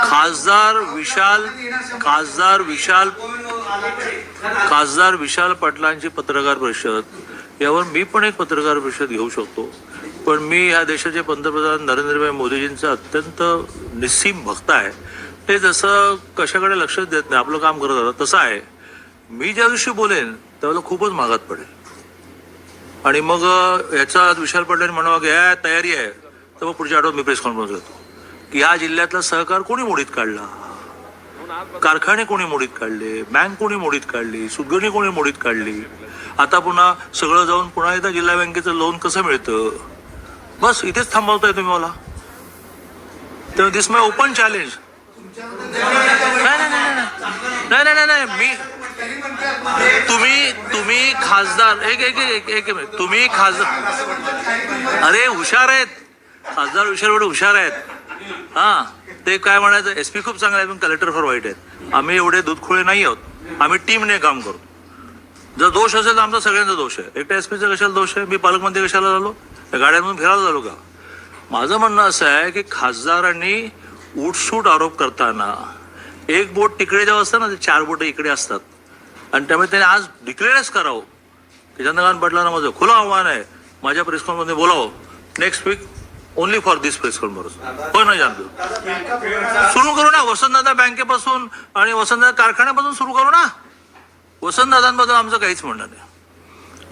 खासदार विशाल पाटलांची पत्रकार परिषद यावर मी पण एक पत्रकार परिषद घेऊ शकतो, पण मी या देशाचे पंतप्रधान नरेंद्रभाई मोदीजींचा अत्यंत निस्सीम भक्त आहे. ते जसं कशाकडे लक्षच देत नाही, आपलं काम करत होतं तसं आहे. मी ज्या दिवशी बोलेन त्यावेळेला खूपच मागात पडेल आणि मग ह्याचा विशाल पाटलांनी म्हणावं की ह्या तयारी आहे, तर मग पुढच्या आठवड्यात मी प्रेस कॉन्फरन्स घेतो की ह्या जिल्ह्यातला सहकार कोणी मोडीत काढला, कारखाने कोणी मोडीत काढले, बँक कोणी मोडीत काढली, सुतगिरणी कोणी मोडीत काढली, आता पुन्हा सगळं जाऊन पुन्हा एकदा जिल्हा बँकेचं लोन कसं मिळतं. बस इथेच थांबवताय तुम्ही मला. तर दिस माय ओपन चॅलेंज. नाही मी तुम्ही खासदार एक मिनिट, तुम्ही खासदार अरे हुशार आहेत खासदार, हुशार आहेत. हा ते काय म्हणायचं, एसपी खूप चांगले आहेत पण कलेक्टर फार वाईट आहेत. आम्ही एवढे दूधखोळे नाही आहोत, आम्ही टीमने काम करतो. जर दोष असेल तर आमचा सगळ्यांचा दोष आहे. एकट्या एसपीचा कशाला दोष आहे? मी पालकमंत्री कशाला झालो? गाड्यांमधून फिरायला झालो का? माझं म्हणणं असं आहे की खासदारांनी उठसूट आरोप करताना एक बोट तिकडे जेव्हा असतं ना, ते 4 बोट इकडे असतात आणि त्यामुळे त्यांनी आज डिक्लेअरच करावं की चंद्रकांत पाटलांना माझं खुलं आव्हान आहे, माझ्या प्रेस कॉन्फरन्समध्ये बोलावं next week only for this press conference. पण नाही जाणतो सुरू करू ना, वसंतदादा बँकेपासून आणि वसंतदादा कारखान्यापासून सुरू करू ना. वसंतदादांबद्दल आमचं काहीच म्हणणं नाही,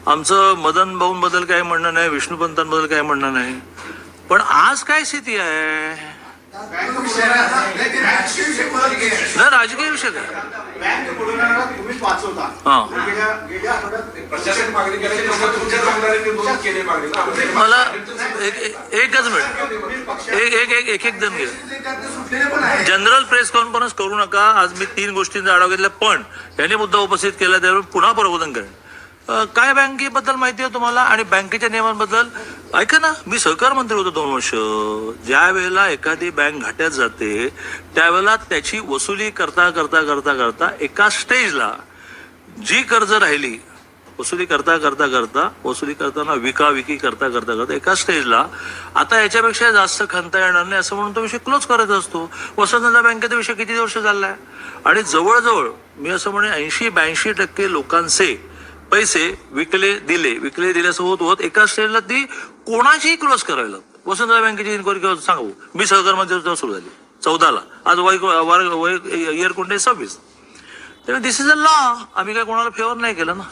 आमचं मदन भाऊंबद्दल काही म्हणणं नाही, विष्णुपंतांबद्दल काही म्हणणं नाही. पण आज काय स्थिती आहे ना, राजकीय विषय काय मला एकच मिनिट एक जण घे. जनरल प्रेस कॉन्फरन्स करू नका. आज मी 3 गोष्टींचा आढावा घेतला, पण यांनी मुद्दा उपस्थित केला त्यावर पुन्हा प्रबोधन करेन. काय बँकेबद्दल माहिती आहे तुम्हाला आणि बँकेच्या नियमांबद्दल? ऐका ना, मी सहकार मंत्री होतो 2 वर्ष. ज्या वेळेला एखादी बँक घाट्यात जाते त्यावेळेला त्याची वसुली करता करता करता करता एका स्टेजला जी कर्ज राहिली वसुली करताना विकी करता एका स्टेजला आता याच्यापेक्षा जास्त खणता येणार नाही असं म्हणून तो विषय क्लोज करायचा असतो. वसंतदादा बँकेचा विषय किती वर्ष चाललाय आणि जवळजवळ मी असं म्हणे 80-82% लोकांचे पैसे विकले दिल्यासं होत एका स्टेजला ती कोणाचीही क्लोज करावी लागते. वसंतदादा बँकेची इन्क्वायरी सांगू मी सहकार मंत्री सुरू झाली 14ला, आज वय इयर कोणते 26. त्यामुळे दिस इज अ लॉ. आम्ही काय कोणाला फेवर नाही केलं ना.